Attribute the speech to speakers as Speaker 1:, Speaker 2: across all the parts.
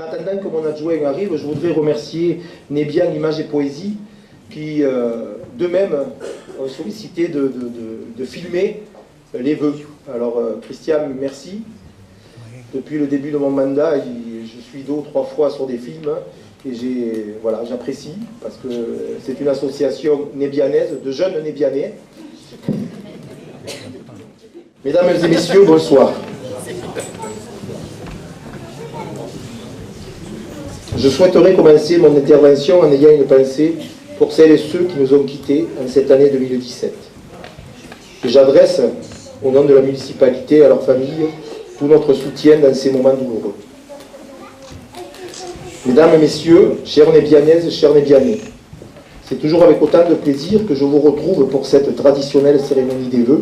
Speaker 1: attendant que mon adjoint arrive, je voudrais remercier Nébian Images et Poésie qui, d'eux-mêmes, ont sollicité de filmer les vœux. Alors, Christian, merci. Depuis le début de mon mandat, je suis 2 ou 3 fois sur des films et voilà, j'apprécie parce que c'est une association nébianaise, de jeunes nébianais. Mesdames et messieurs, bonsoir. Je souhaiterais commencer mon intervention en ayant une pensée pour celles et ceux qui nous ont quittés en cette année 2017. Et j'adresse, au nom de la municipalité, à leurs familles, tout notre soutien dans ces moments douloureux. Mesdames et messieurs, chères Nébianaises, chers Nébianais, c'est toujours avec autant de plaisir que je vous retrouve pour cette traditionnelle cérémonie des vœux,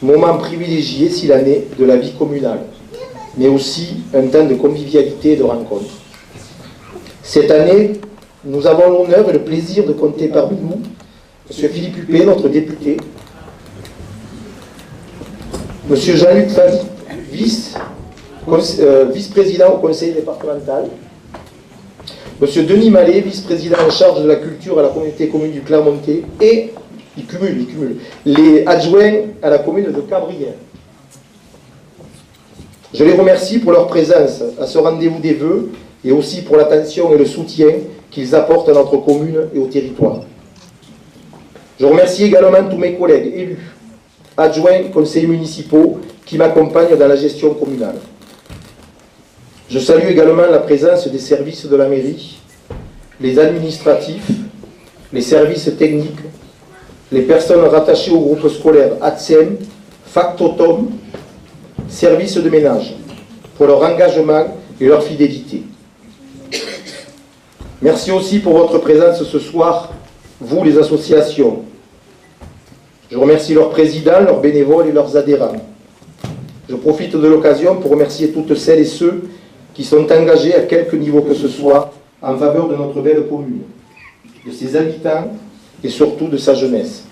Speaker 1: moment privilégié s'il en est de la vie communale, mais aussi un temps de convivialité et de rencontre. Cette année, nous avons l'honneur et le plaisir de compter parmi nous M. Philippe Huppé, notre député, M. Jean-Luc Fazi, vice-président au conseil départemental, M. Denis Mallet, vice-président en charge de la culture à la communauté commune du Clermontais, et, il cumule, les adjoints à la commune de Cabrières. Je les remercie pour leur présence à ce rendez-vous des vœux et aussi pour l'attention et le soutien qu'ils apportent à notre commune et au territoire. Je remercie également tous mes collègues élus, adjoints, conseillers municipaux qui m'accompagnent dans la gestion communale. Je salue également la présence des services de la mairie, les administratifs, les services techniques, les personnes rattachées au groupe scolaire ATSEM, Factotum, services de ménage, pour leur engagement et leur fidélité. Merci aussi pour votre présence ce soir, vous les associations. Je remercie leurs présidents, leurs bénévoles et leurs adhérents. Je profite de l'occasion pour remercier toutes celles et ceux qui sont engagés à quelque niveau que ce soit en faveur de notre belle commune, de ses habitants et surtout de sa jeunesse.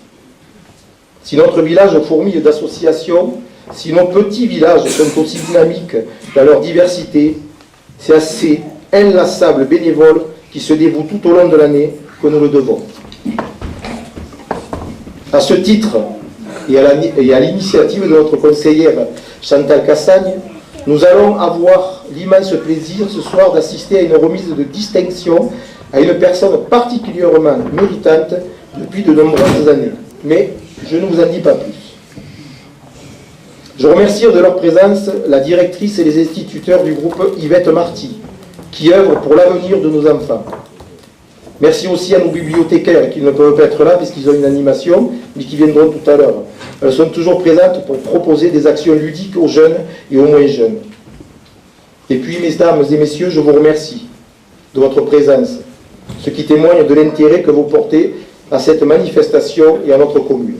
Speaker 1: Si notre village fourmille d'associations, si nos petits villages sont aussi dynamiques dans leur diversité, c'est à ces inlassables bénévoles qui se dévouent tout au long de l'année que nous le devons. À ce titre, et à l'initiative de notre conseillère Chantal Cassagne, nous allons avoir l'immense plaisir ce soir d'assister à une remise de distinction à une personne particulièrement méritante depuis de nombreuses années. Mais je ne vous en dis pas plus. Je remercie de leur présence la directrice et les instituteurs du groupe Yvette Marty, qui œuvrent pour l'avenir de nos enfants. Merci aussi à nos bibliothécaires qui ne peuvent pas être là puisqu'ils ont une animation, mais qui viendront tout à l'heure. Elles sont toujours présentes pour proposer des actions ludiques aux jeunes et aux moins jeunes. Et puis, mesdames et messieurs, je vous remercie de votre présence, ce qui témoigne de l'intérêt que vous portez à cette manifestation et à notre commune.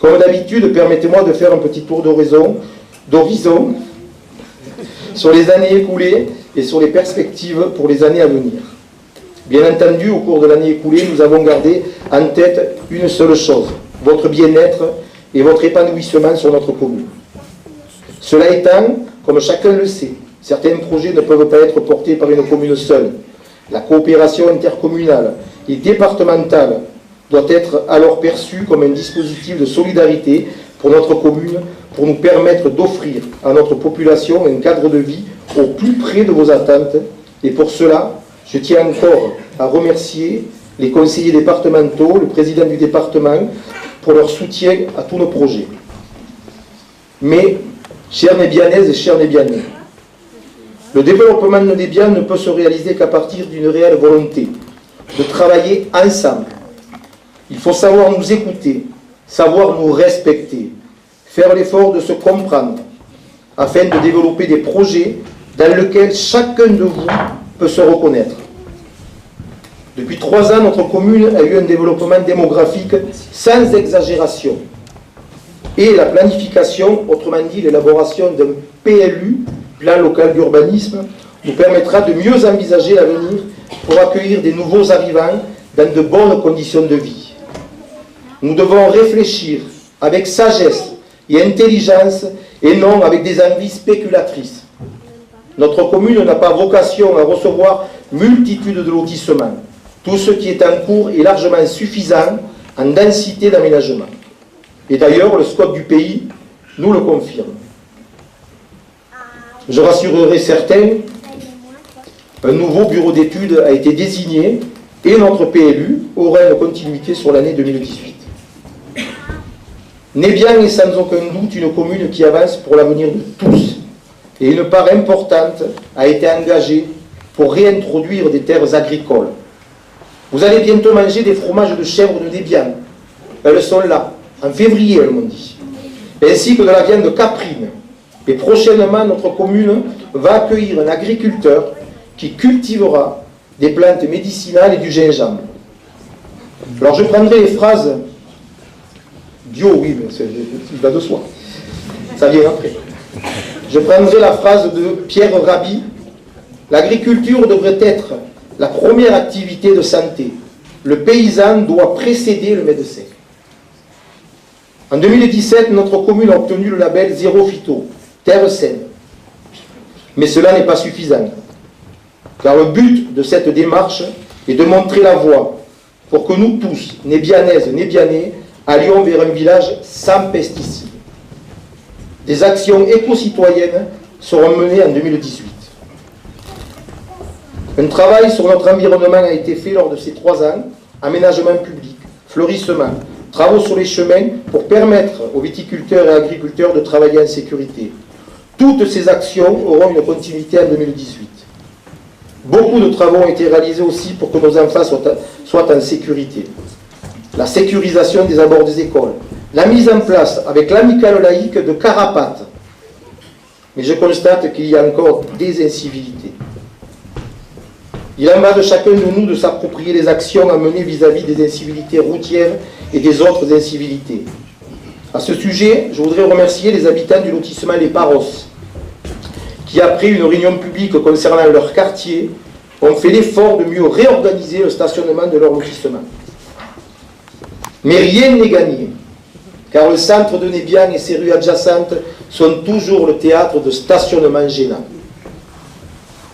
Speaker 1: Comme d'habitude, permettez-moi de faire un petit tour d'horizon sur les années écoulées et sur les perspectives pour les années à venir. Bien entendu, au cours de l'année écoulée, nous avons gardé en tête une seule chose, votre bien-être et votre épanouissement sur notre commune. Cela étant, comme chacun le sait, certains projets ne peuvent pas être portés par une commune seule. La coopération intercommunale et départementale doit être alors perçue comme un dispositif de solidarité pour notre commune, pour nous permettre d'offrir à notre population un cadre de vie au plus près de vos attentes. Et pour cela, je tiens encore à remercier les conseillers départementaux, le président du département, pour leur soutien à tous nos projets. Mais, chères Nébianaises et chers Nébianais, le développement de Nébian ne peut se réaliser qu'à partir d'une réelle volonté de travailler ensemble. Il faut savoir nous écouter, savoir nous respecter, faire l'effort de se comprendre, afin de développer des projets dans lesquels chacun de vous peut se reconnaître. Depuis 3 ans, notre commune a eu un développement démographique sans exagération. Et la planification, autrement dit l'élaboration d'un PLU, plan local d'urbanisme, nous permettra de mieux envisager l'avenir pour accueillir des nouveaux arrivants dans de bonnes conditions de vie. Nous devons réfléchir avec sagesse et intelligence et non avec des envies spéculatrices. Notre commune n'a pas vocation à recevoir multitude de lotissements. Tout ce qui est en cours est largement suffisant en densité d'aménagement. Et d'ailleurs, le SCOT du pays nous le confirme. Je rassurerai certains, un nouveau bureau d'études a été désigné et notre PLU aura une continuité sur l'année 2018. Nébian est sans aucun doute une commune qui avance pour l'avenir de tous et une part importante a été engagée pour réintroduire des terres agricoles. Vous allez bientôt manger des fromages de chèvre de Nébian. Elles sont là, en février, elles m'ont dit, ainsi que de la viande caprine. Et prochainement, notre commune va accueillir un agriculteur qui cultivera des plantes médicinales et du gingembre. Alors je prendrai les phrases bio, oui, mais il va de soi. Ça vient après. Je prendrai la phrase de Pierre Rabhi. L'agriculture devrait être la première activité de santé. Le paysan doit précéder le médecin. En 2017, notre commune a obtenu le label Zéro Phyto, terre saine. Mais cela n'est pas suffisant. Car le but de cette démarche est de montrer la voie pour que nous tous, Nébianaises, Nébianais, allions vers un village sans pesticides. Des actions éco-citoyennes seront menées en 2018. Un travail sur notre environnement a été fait lors de ces 3 ans, aménagement public, fleurissement, travaux sur les chemins pour permettre aux viticulteurs et agriculteurs de travailler en sécurité. Toutes ces actions auront une continuité en 2018. Beaucoup de travaux ont été réalisés aussi pour que nos enfants soient en sécurité. La sécurisation des abords des écoles, la mise en place avec l'amicale laïque de Carapates. Mais je constate qu'il y a encore des incivilités. Il en va de chacun de nous de s'approprier les actions à mener vis-à-vis des incivilités routières et des autres incivilités. À ce sujet, je voudrais remercier les habitants du lotissement Les Paros, qui, après une réunion publique concernant leur quartier, ont fait l'effort de mieux réorganiser le stationnement de leur lotissement. Mais rien n'est gagné, car le centre de Nébian et ses rues adjacentes sont toujours le théâtre de stationnements gênants.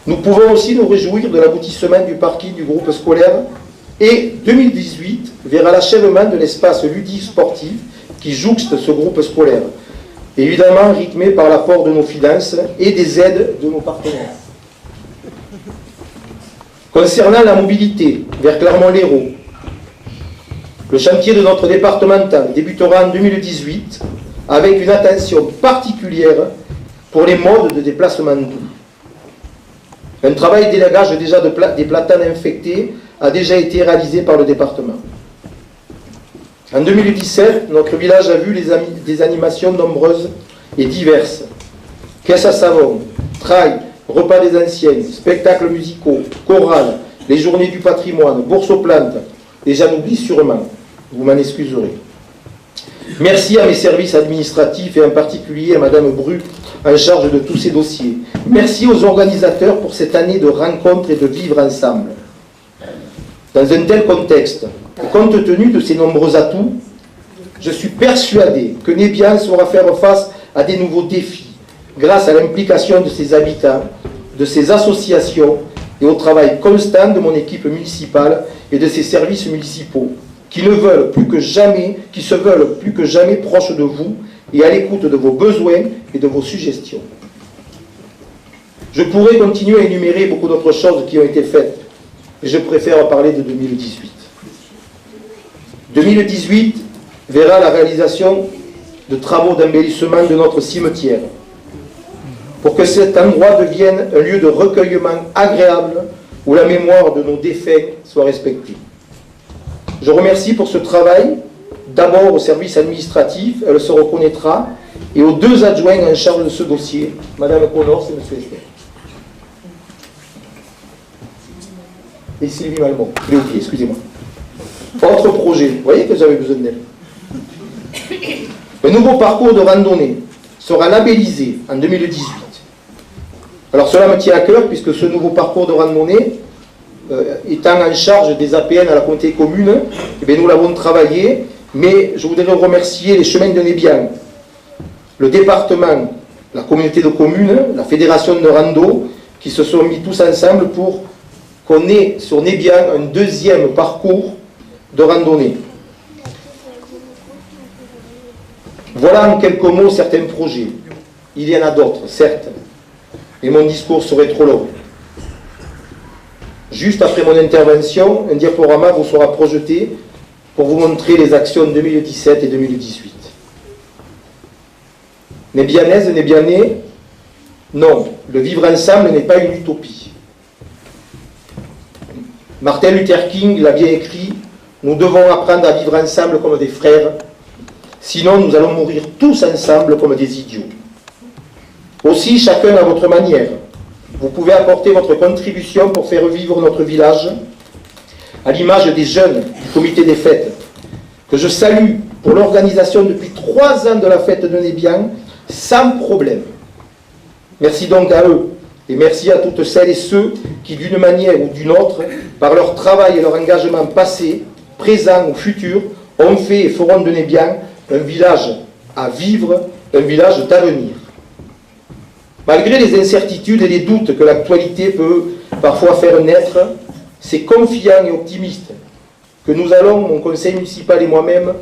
Speaker 1: Nous pouvons aussi nous réjouir de l'aboutissement du parking du groupe scolaire et 2018 verra l'achèvement de l'espace ludique sportif qui jouxte ce groupe scolaire, évidemment rythmé par l'apport de nos finances et des aides de nos partenaires. Concernant la mobilité vers Clermont-Lérault, le chantier de notre départemental débutera en 2018 avec une attention particulière pour les modes de déplacement doux. Un travail d'élagage déjà des platanes infectés a déjà été réalisé par le département. En 2017, notre village a vu des animations nombreuses et diverses. Caisse à savon, trail, repas des anciens, spectacles musicaux, chorales, les journées du patrimoine, bourse aux plantes, et j'en oublie sûrement, vous m'en excuserez. Merci à mes services administratifs et en particulier à Madame Bru en charge de tous ces dossiers. Merci aux organisateurs pour cette année de rencontres et de vivre ensemble. Dans un tel contexte, et compte tenu de ces nombreux atouts, je suis persuadé que Nébian saura faire face à des nouveaux défis grâce à l'implication de ses habitants, de ses associations et au travail constant de mon équipe municipale et de ses services municipaux qui se veulent plus que jamais proches de vous et à l'écoute de vos besoins et de vos suggestions. Je pourrais continuer à énumérer beaucoup d'autres choses qui ont été faites, mais je préfère parler de 2018. 2018 verra la réalisation de travaux d'embellissement de notre cimetière pour que cet endroit devienne un lieu de recueillement agréable où la mémoire de nos défunts soit respectée. Je remercie pour ce travail d'abord au service administratif, elle se reconnaîtra, et aux 2 adjoints en charge de ce dossier, Madame Connors et M. Esther. Et Sylvie Malmont, je l'ai oublié, excusez-moi. Autre projet, vous voyez que j'avais besoin d'elle. Le nouveau parcours de randonnée sera labellisé en 2018. Alors cela me tient à cœur puisque ce nouveau parcours de randonnée, étant en charge des APN à la communauté commune, eh bien, nous l'avons travaillé, mais je voudrais remercier les chemins de Nébian, le département la communauté de communes, la fédération de rando, qui se sont mis tous ensemble pour qu'on ait sur Nébian un deuxième parcours de randonnée. Voilà en quelques mots certains projets. Il y en a d'autres, certes, et mon discours serait trop long. Juste après mon intervention, un diaporama vous sera projeté pour vous montrer les actions 2017 et 2018. Nébianaise, Nébianais, non, le vivre ensemble n'est pas une utopie. Martin Luther King l'a bien écrit, nous devons apprendre à vivre ensemble comme des frères, sinon nous allons mourir tous ensemble comme des idiots. Aussi, chacun à votre manière, vous pouvez apporter votre contribution pour faire vivre notre village, à l'image des jeunes du comité des fêtes, que je salue pour l'organisation depuis 3 ans de la fête de Nébian, sans problème. Merci donc à eux, et merci à toutes celles et ceux qui, d'une manière ou d'une autre, par leur travail et leur engagement passé, présent ou futur, ont fait et feront de Nébian un village à vivre, un village d'avenir. Malgré les incertitudes et les doutes que l'actualité peut parfois faire naître, c'est confiant et optimiste que nous allons, mon conseil municipal et moi-même,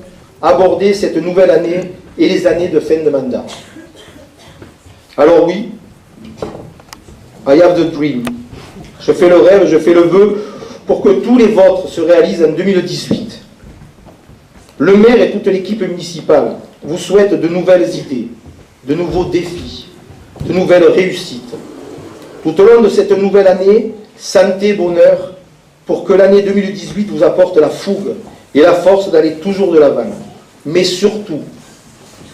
Speaker 1: aborder cette nouvelle année et les années de fin de mandat. Alors oui, I have the dream. Je fais le rêve, je fais le vœu pour que tous les vôtres se réalisent en 2018. Le maire et toute l'équipe municipale vous souhaitent de nouvelles idées, de nouveaux défis, de nouvelles réussites. Tout au long de cette nouvelle année, santé, bonheur, pour que l'année 2018 vous apporte la fougue et la force d'aller toujours de l'avant. Mais surtout,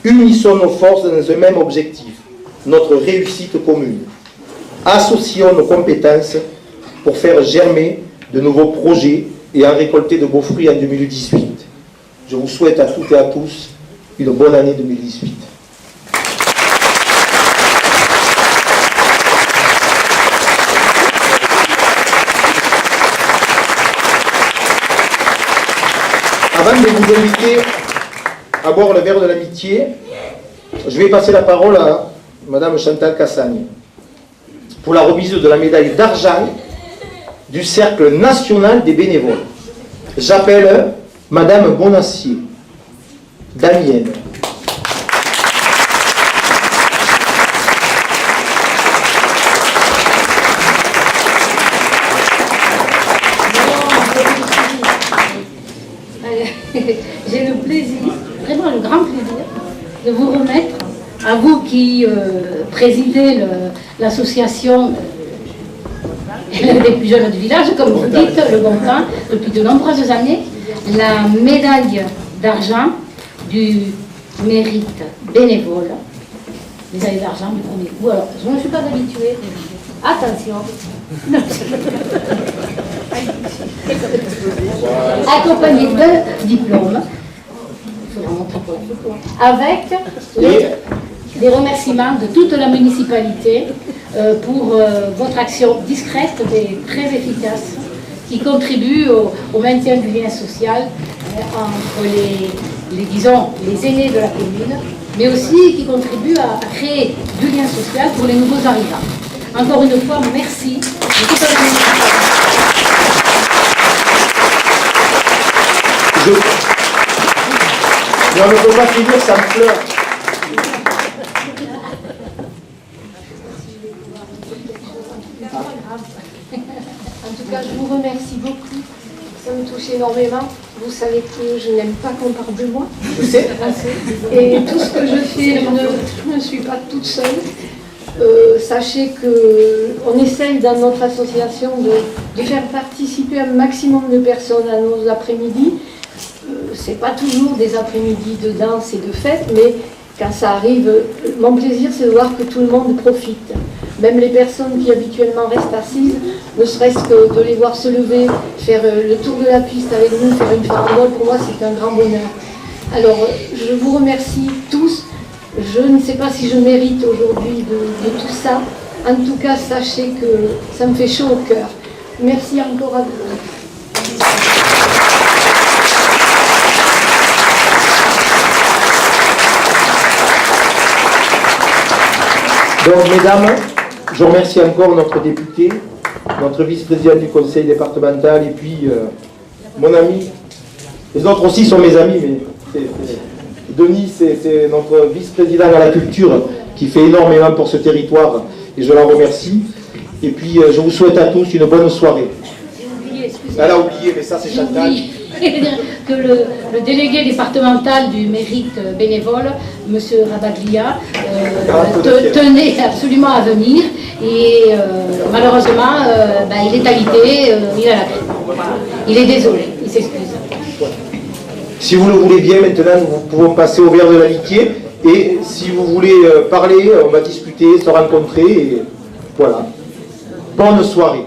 Speaker 1: unissons nos forces dans un même objectif, notre réussite commune. Associons nos compétences pour faire germer de nouveaux projets et en récolter de beaux fruits en 2018. Je vous souhaite à toutes et à tous une bonne année 2018. Avant de vous inviter à boire le verre de l'amitié, je vais passer la parole à Madame Chantal Cassagne pour la remise de la médaille d'argent du Cercle national des bénévoles. J'appelle Madame Bonacier, Damienne.
Speaker 2: J'ai le plaisir, vraiment le grand plaisir, de vous remettre, à vous qui présidez l'association des plus jeunes du village, comme vous dites, le bon temps, depuis de nombreuses années, la médaille d'argent du mérite bénévole. Médaille d'argent du premier coup. Alors, je ne suis pas habituée. Attention. Accompagné d'un diplôme. Il faudra montrer pour la photo. Avec les remerciements de toute la municipalité pour votre action discrète mais très efficace qui contribue au maintien du lien social entre disons, les aînés de la commune, mais aussi qui contribue à créer du lien social pour les nouveaux arrivants. Encore une fois, merci de toute la municipalité.
Speaker 1: Je ne peux pas finir sans pleurs.
Speaker 3: En tout cas, je vous remercie beaucoup. Ça me touche énormément. Vous savez que je n'aime pas qu'on parle de moi.
Speaker 1: Je sais.
Speaker 3: Et tout ce que je fais, je ne suis pas toute seule. Sachez qu'on essaye dans notre association de faire participer un maximum de personnes à nos après-midi. C'est pas toujours des après-midi de danse et de fête, mais quand ça arrive, mon plaisir c'est de voir que tout le monde profite. Même les personnes qui habituellement restent assises, ne serait-ce que de les voir se lever, faire le tour de la piste avec nous, faire une farandole, pour moi c'est un grand bonheur. Alors je vous remercie tous. Je ne sais pas si je mérite aujourd'hui de tout ça. En tout cas, sachez que ça me fait chaud au cœur. Merci encore à vous.
Speaker 1: Donc, mesdames, je remercie encore notre député, notre vice-président du conseil départemental, et puis mon ami. Les autres aussi sont mes amis, mais Denis, c'est notre vice-président à la culture qui fait énormément pour ce territoire, et je la remercie. Et puis, je vous souhaite à tous une bonne soirée. Elle a oublié, mais ça c'est Chantal.
Speaker 2: Que le délégué départemental du mérite bénévole, M. Rabaglia, tenait absolument à venir et malheureusement, il est alité, il a la grippe. Voilà. Il est désolé, il s'excuse.
Speaker 1: Si vous le voulez bien, maintenant, nous pouvons passer au verre de l'amitié. Et si vous voulez parler, on va discuter, se rencontrer. Et voilà. Bonne soirée.